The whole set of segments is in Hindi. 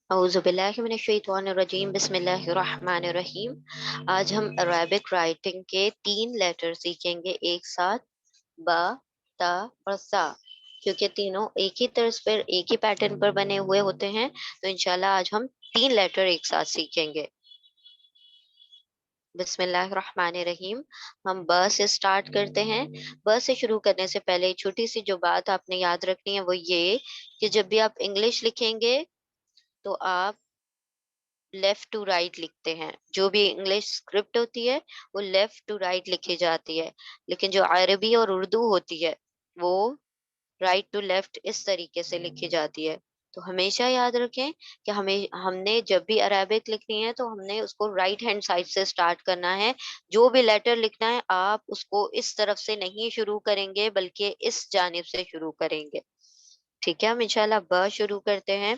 औज़ुबिल्लाहिमिनश्शैतानिर्रजीम बिस्मिल्लाहिर्रहमानिर्रहीम। आज हम अरेबिक राइटिंग के 3 लेटर सीखेंगे एक साथ, बा, ता और सा। क्योंकि तीनों एक ही तर्ज पर एक ही पैटर्न पर बने हुए होते हैं, तो इंशाल्लाह आज हम 3 लेटर एक साथ सीखेंगे। बिस्मिल्लाहिर्रहमानिर्रहीम। हम ब से स्टार्ट करते हैं। ब से शुरू करने से पहले छोटी सी जो बात आपने याद रखनी है वो ये कि जब भी आप इंग्लिश लिखेंगे तो आप लेफ्ट टू राइट लिखते हैं। जो भी इंग्लिश स्क्रिप्ट होती है वो लेफ्ट टू राइट लिखी जाती है, लेकिन जो अरबी और उर्दू होती है वो राइट टू लेफ्ट इस तरीके से लिखी जाती है। तो हमेशा याद रखें कि हमें हमने जब भी अरेबिक लिखनी है तो हमने उसको राइट हैंड साइड से स्टार्ट करना है। जो भी लेटर लिखना है आप उसको इस तरफ से नहीं शुरू करेंगे बल्कि इस जानिब से शुरू करेंगे। ठीक है, हम इंशाल्लाह ब शुरू करते हैं।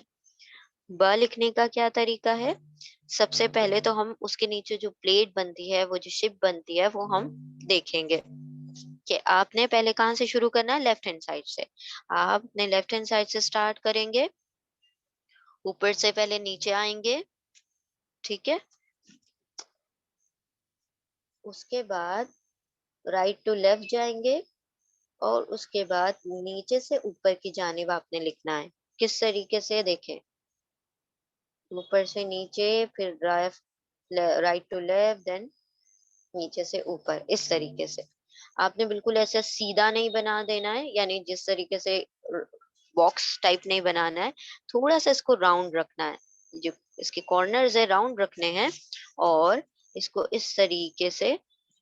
ब लिखने का क्या तरीका है? सबसे पहले तो हम उसके नीचे जो प्लेट बनती है, वो जो शिप बनती है, वो हम देखेंगे कि आपने पहले कहाँ से शुरू करना है, लेफ्ट हैंड साइड से। आप अपने लेफ्ट हैंड साइड से स्टार्ट करेंगे, ऊपर से पहले नीचे आएंगे, ठीक है? उसके बाद राइट टू लेफ्ट जाएंगे और उसके बाद नीचे से ऊपर की जानिब आपने लिखना है। किस तरीके से देखें, ऊपर से नीचे, फिर राइट टू लेफ्ट, देन नीचे से ऊपर, इस तरीके से। आपने बिल्कुल ऐसा सीधा नहीं बना देना है, यानी जिस तरीके से बॉक्स टाइप नहीं बनाना है, थोड़ा सा इसको राउंड रखना है। जो इसके कॉर्नर्स है राउंड रखने हैं और इसको इस तरीके से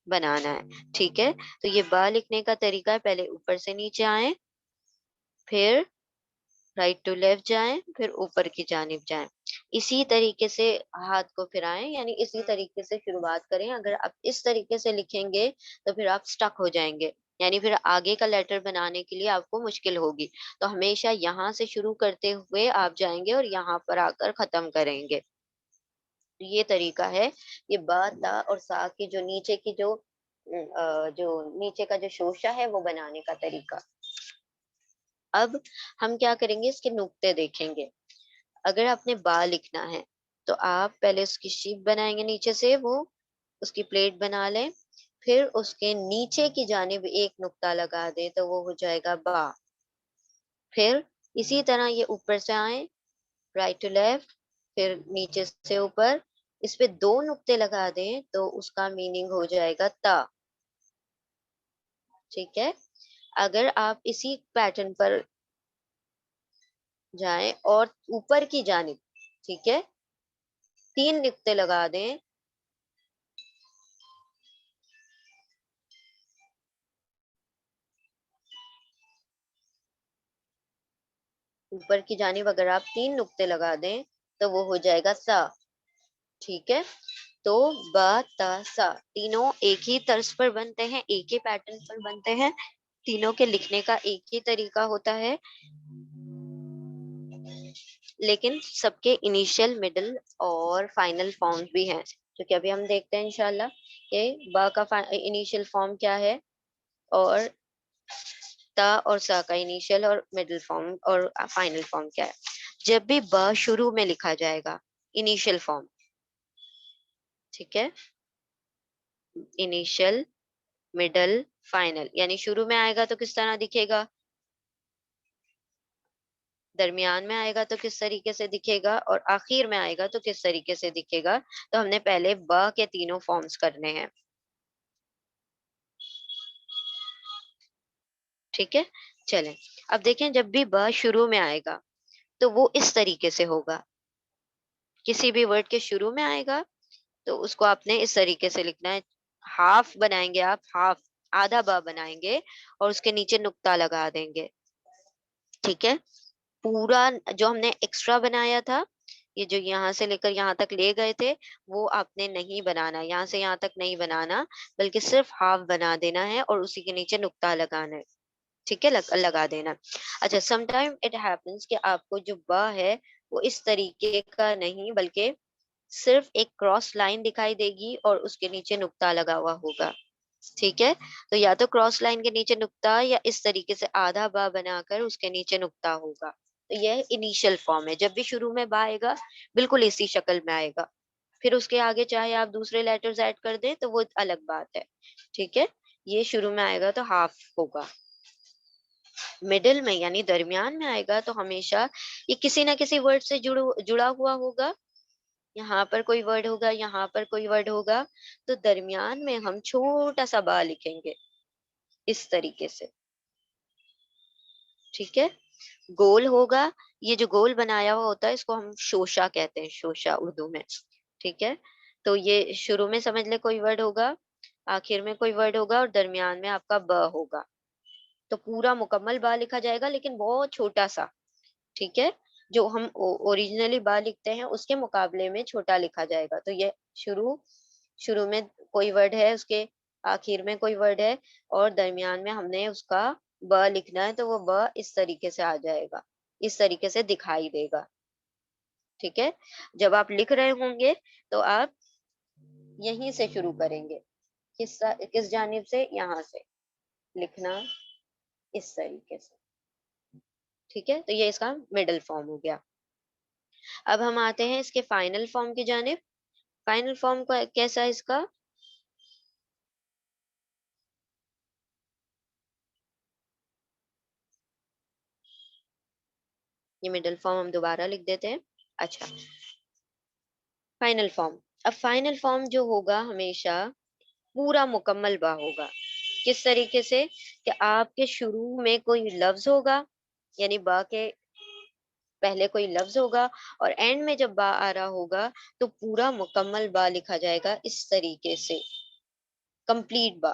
बनाना है। ठीक है, तो ये बा लिखने का तरीका है, पहले ऊपर से नीचे आए, फिर राइट टू लेफ्ट जाएं, फिर ऊपर की जानिब जाएं। इसी तरीके से हाथ को फिराएं, यानी इसी तरीके से शुरुआत करें। अगर आप इस तरीके से लिखेंगे तो फिर आप स्टक हो जाएंगे, यानी फिर आगे का लेटर बनाने के लिए आपको मुश्किल होगी। तो हमेशा यहाँ से शुरू करते हुए आप जाएंगे और यहाँ पर आकर खत्म करेंगे। तो ये तरीका है, ये बा ता और सा की जो नीचे की जो नीचे का जो शोशा है वो बनाने का तरीका। अब हम क्या करेंगे, इसके नुक्ते देखेंगे। अगर आपने बा लिखना है तो आप पहले उसकी शीप बनाएंगे, नीचे से वो उसकी प्लेट बना लें, फिर उसके नीचे की जानिब एक नुक्ता लगा दें तो वो हो जाएगा बा। फिर इसी तरह ये ऊपर से आए, राइट टू लेफ्ट, फिर नीचे से ऊपर, इस पे 2 नुक्ते लगा दें तो उसका मीनिंग हो जाएगा ता। ठीक है, अगर आप इसी पैटर्न पर जाएं और ऊपर की जानिब, ठीक है, 3 नुक्ते लगा दें, ऊपर की जानिब अगर आप 3 नुक्ते लगा दें तो वो हो जाएगा सा। ठीक है, तो ब त सा तीनों एक ही तर्ज पर बनते हैं, एक ही पैटर्न पर बनते हैं। तीनों के लिखने का एक ही तरीका होता है, लेकिन सबके इनिशियल, मिडिल और फाइनल फॉर्म्स भी हैं, जो कि अभी हम देखते हैं इंशाल्लाह कि ब का इनिशियल फॉर्म क्या है और ता और सा का इनिशियल और मिडिल फॉर्म और फाइनल फॉर्म क्या है। जब भी ब शुरू में लिखा जाएगा, इनिशियल फॉर्म, ठीक है, इनिशियल, मिडल, फाइनल, यानी शुरू में आएगा तो किस तरह दिखेगा, दरमियान में आएगा तो किस तरीके से दिखेगा और आखिर में आएगा तो किस तरीके से दिखेगा। तो हमने पहले ब के तीनों फॉर्म्स करने हैं। ठीक है, चलें। अब देखें, जब भी ब शुरू में आएगा तो वो इस तरीके से होगा। किसी भी वर्ड के शुरू में आएगा तो उसको आपने इस तरीके से लिखना है। हाफ बनाएंगे आप, हाफ, आधा ब बनाएंगे और उसके नीचे नुक्ता लगा देंगे। ठीक है, पूरा जो हमने एक्स्ट्रा बनाया था, ये जो यहाँ से लेकर यहाँ तक ले गए थे, वो आपने नहीं बनाना, यहाँ से यहाँ तक नहीं बनाना, बल्कि सिर्फ हाफ बना देना है और उसी के नीचे नुक्ता लगाना है। ठीक है, लगा देना। अच्छा, समटाइम इट हैपेंस कि आपको जो ब है वो इस तरीके का नहीं, बल्कि सिर्फ एक क्रॉस लाइन दिखाई देगी और उसके नीचे नुक्ता लगा हुआ होगा। ठीक है, तो या तो क्रॉस लाइन के नीचे नुक्ता या इस तरीके से आधा बा बनाकर उसके नीचे नुक्ता होगा। तो यह इनिशियल फॉर्म है। जब भी शुरू में बा आएगा बिल्कुल इसी शक्ल में आएगा। फिर उसके आगे चाहे आप दूसरे लेटर्स ऐड कर दें तो वो अलग बात है। ठीक है, ये शुरू में आएगा तो हाफ होगा। मिडिल में यानी दरमियान में आएगा तो हमेशा ये किसी ना किसी वर्ड से जुड़ा हुआ होगा। यहाँ पर कोई वर्ड होगा, यहाँ पर कोई वर्ड होगा, तो दरमियान में हम छोटा सा बा लिखेंगे इस तरीके से। ठीक है, गोल होगा। ये जो गोल बनाया हुआ होता है इसको हम शोशा कहते हैं, शोशा उर्दू में। ठीक है, तो ये शुरू में समझ ले कोई वर्ड होगा, आखिर में कोई वर्ड होगा और दरमियान में आपका ब होगा। तो पूरा मुकम्मल बा लिखा जाएगा लेकिन बहुत छोटा सा। ठीक है, जो हम ओरिजिनली बा लिखते हैं उसके मुकाबले में छोटा लिखा जाएगा। तो ये शुरू शुरू में कोई वर्ड है, उसके आखिर में कोई वर्ड है और दरमियान में हमने उसका ब लिखना है, तो वो ब इस तरीके से आ जाएगा, इस तरीके से दिखाई देगा। ठीक है, जब आप लिख रहे होंगे तो आप यहीं से शुरू करेंगे। किस जानिब से? यहाँ से लिखना इस तरीके से। ठीक है, तो ये इसका मिडल फॉर्म हो गया। अब हम आते हैं इसके फाइनल फॉर्म की जानिब। फाइनल फॉर्म का कैसा है इसका? ये मिडल फॉर्म हम दोबारा लिख देते हैं। अच्छा, फाइनल फॉर्म। अब फाइनल फॉर्म जो होगा हमेशा पूरा मुकम्मल बा होगा। किस तरीके से? कि आपके शुरू में कोई लफ्ज होगा, यानी बा के पहले कोई लफ्ज होगा और एंड में जब बा आ रहा होगा तो पूरा मुकम्मल बा लिखा जाएगा इस तरीके से, कंप्लीट बा।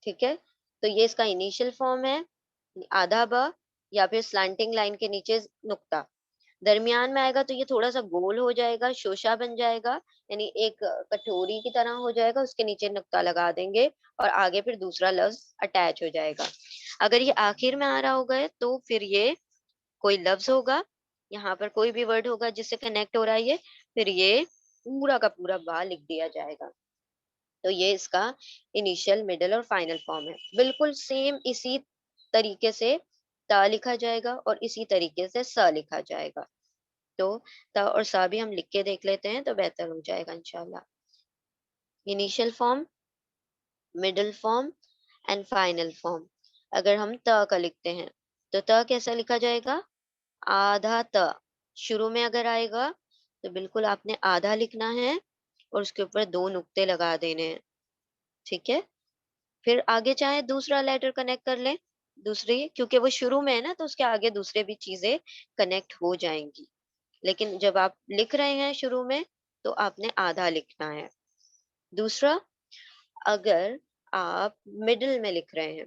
ठीक है, तो ये इसका इनिशियल फॉर्म है, आधा ब या फिर स्लैंटिंग लाइन के नीचे नुक्ता। दरमियान में आएगा तो ये थोड़ा सा गोल हो जाएगा, शोशा बन जाएगा, यानी एक कटोरी की तरह हो जाएगा, उसके नीचे नुक्ता लगा देंगे और आगे फिर दूसरा लफ्ज अटैच हो जाएगा। अगर ये आखिर में आ रहा होगा तो फिर ये कोई लफ्ज होगा, यहाँ पर कोई भी वर्ड होगा जिससे कनेक्ट हो रहा है ये, फिर ये पूरा का पूरा बा लिख दिया जाएगा। तो ये इसका इनिशियल, मिडिल और फाइनल फॉर्म है। बिल्कुल सेम इसी तरीके से ता लिखा जाएगा और इसी तरीके से स लिखा जाएगा। तो ता और सा भी हम लिख के देख लेते हैं तो बेहतर हो जाएगा इंशाल्लाह। Initial form, middle form and final form. अगर हम त का लिखते हैं तो त कैसा लिखा जाएगा? आधा त। शुरू में अगर आएगा तो बिल्कुल आपने आधा लिखना है और उसके ऊपर दो नुक्ते लगा देने हैं। ठीक है, फिर आगे चाहे दूसरा लेटर कनेक्ट कर लें, दूसरी, क्योंकि वो शुरू में है ना तो उसके आगे दूसरे भी चीजें कनेक्ट हो जाएंगी। लेकिन जब आप लिख रहे हैं शुरू में तो आपने आधा लिखना है। दूसरा, अगर आप मिडिल में लिख रहे हैं,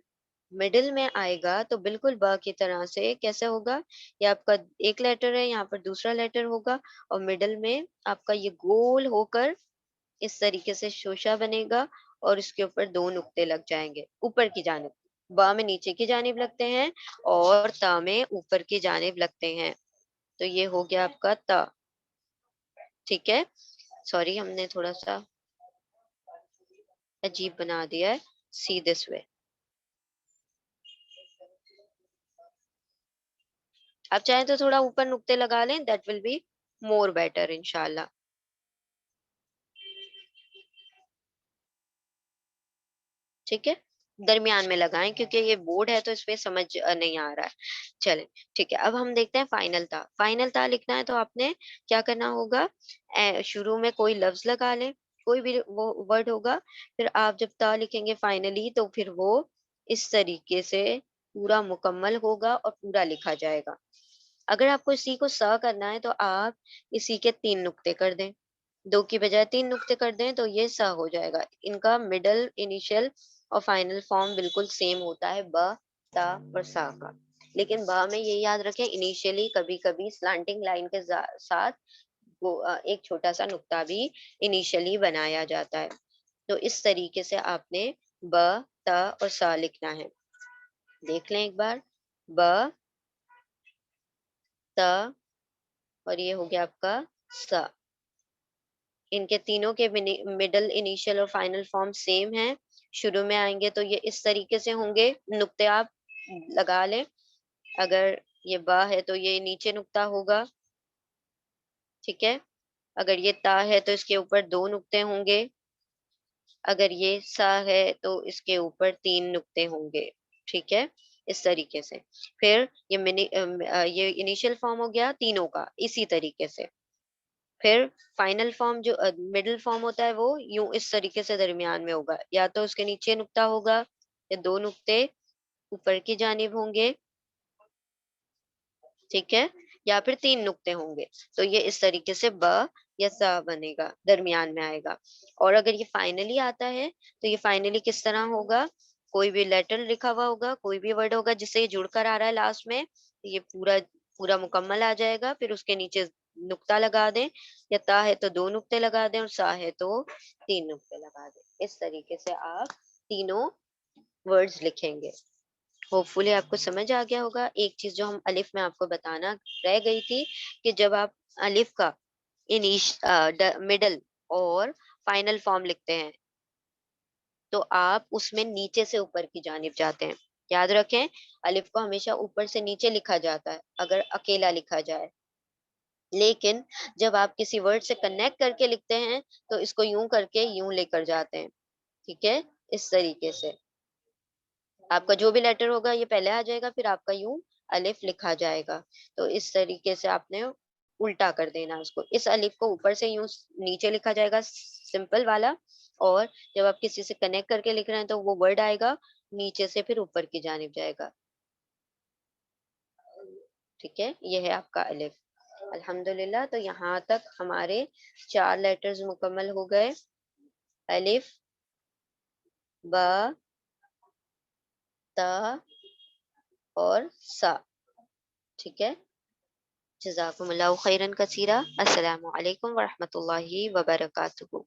मिडिल में आएगा तो बिल्कुल ब की तरह से कैसे होगा? ये आपका एक लेटर है, यहाँ पर दूसरा लेटर होगा और मिडिल में आपका ये गोल होकर इस तरीके से शोशा बनेगा और इसके ऊपर दो नुक्ते लग जाएंगे ऊपर की जानिब। बा में नीचे की जानिब लगते हैं और ता में ऊपर की जानिब लगते हैं। तो ये हो गया आपका ता। ठीक है, सॉरी हमने थोड़ा सा अजीब बना दिया है। See this way. आप चाहें तो थोड़ा ऊपर नुक्ते लगा लें, that will be more better इंशाल्लाह। ठीक है, दरमियान में लगाएं क्योंकि ये बोर्ड है तो इसमें समझ नहीं आ रहा है। चलें, ठीक है, अब हम देखते हैं फाइनल था। फाइनल था लिखना है तो आपने क्या करना होगा? शुरू में कोई लफ्ज लगा लें, कोई भी वो वर्ड होगा, फिर आप जब ता लिखेंगे फाइनली तो फिर वो इस तरीके से पूरा मुकम्मल होगा और पूरा लिखा जाएगा। अगर आपको इसी को स करना है तो आप इसी के 3 नुक्ते कर दें। 2 की बजाय 3 नुक्ते कर दें तो ये स हो जाएगा। इनका मिडल, इनिशियल और फाइनल फॉर्म बिल्कुल सेम होता है ब, ता और सा का। लेकिन ब में ये याद रखें, इनिशियली कभी-कभी स्लैंटिंग लाइन के साथ वो एक छोटा-सा नुक्ता भी इनिशियली बनाया जाता है। तो इस तरीके से आपने ब, त और स लिखना है। देख लें एक बार। ब, त और ये हो गया आपका स। इनके तीनों के मिडल, इनिशियल और फाइनल फॉर्म सेम है। शुरू में आएंगे तो ये इस तरीके से होंगे, नुक्ते आप लगा लें। अगर ये बा है तो ये नीचे नुक्ता होगा, ठीक है। अगर ये ता है तो इसके ऊपर 2 नुक्ते होंगे। अगर ये सा है तो इसके ऊपर 3 नुक्ते होंगे, ठीक है। इस तरीके से। फिर ये ये इनिशियल फॉर्म हो गया तीनों का, इसी तरीके से। फिर फाइनल फॉर्म जो मिडल फॉर्म होता है वो यूं इस तरीके से दरमियान में होगा, या तो उसके नीचे नुक्ता होगा, या 2 नुक्ते ऊपर की जानिब होंगे, ठीक है, या फिर 3 नुक्ते होंगे। तो ये इस तरीके से ब या सा बनेगा, दरमियान में आएगा। और अगर ये फाइनली आता है तो ये फाइनली किस तरह होगा, कोई भी लेटर लिखा हुआ होगा, कोई भी वर्ड होगा जिससे ये जुड़कर आ रहा है लास्ट में, तो ये पूरा पूरा मुकम्मल आ जाएगा। फिर उसके नीचे नुक्ता लगा दें, या ता है तो 2 नुक्ते लगा दें, और सा है तो 3 नुक्ते लगा दें। इस तरीके से आप तीनों वर्ड्स लिखेंगे। होपफुली आपको समझ आ गया होगा। एक चीज जो हम अलिफ में आपको बताना रह गई थी, कि जब आप अलिफ का मिडल और फाइनल फॉर्म लिखते हैं, तो आप उसमें नीचे से ऊपर की जानिब जाते हैं। याद रखें, अलिफ को हमेशा ऊपर से नीचे लिखा जाता है अगर अकेला लिखा जाए, लेकिन जब आप किसी वर्ड से कनेक्ट करके लिखते हैं तो इसको यूं करके यूं लेकर जाते हैं, ठीक है। इस तरीके से आपका जो भी लेटर होगा ये पहले आ जाएगा, फिर आपका यूं अलिफ लिखा जाएगा। तो इस तरीके से आपने उल्टा कर देना उसको। इस अलिफ को ऊपर से यूं नीचे लिखा जाएगा, सिंपल वाला। और जब आप किसी से कनेक्ट करके लिख रहे हैं तो वो वर्ड आएगा नीचे से फिर ऊपर की जानिब जाएगा, ठीक है। ये है आपका अलिफ। अल्हम्दुलिल्लाह, तो यहाँ तक हमारे 4 लेटर्स मुकम्मल हो गए। अलिफ, बा, ता और सा, ठीक है। जज़ाकुमुल्लाहु खैरन कसीरा। अस्सलामु अलैकुम व रहमतुल्लाहि व बरकातुहू।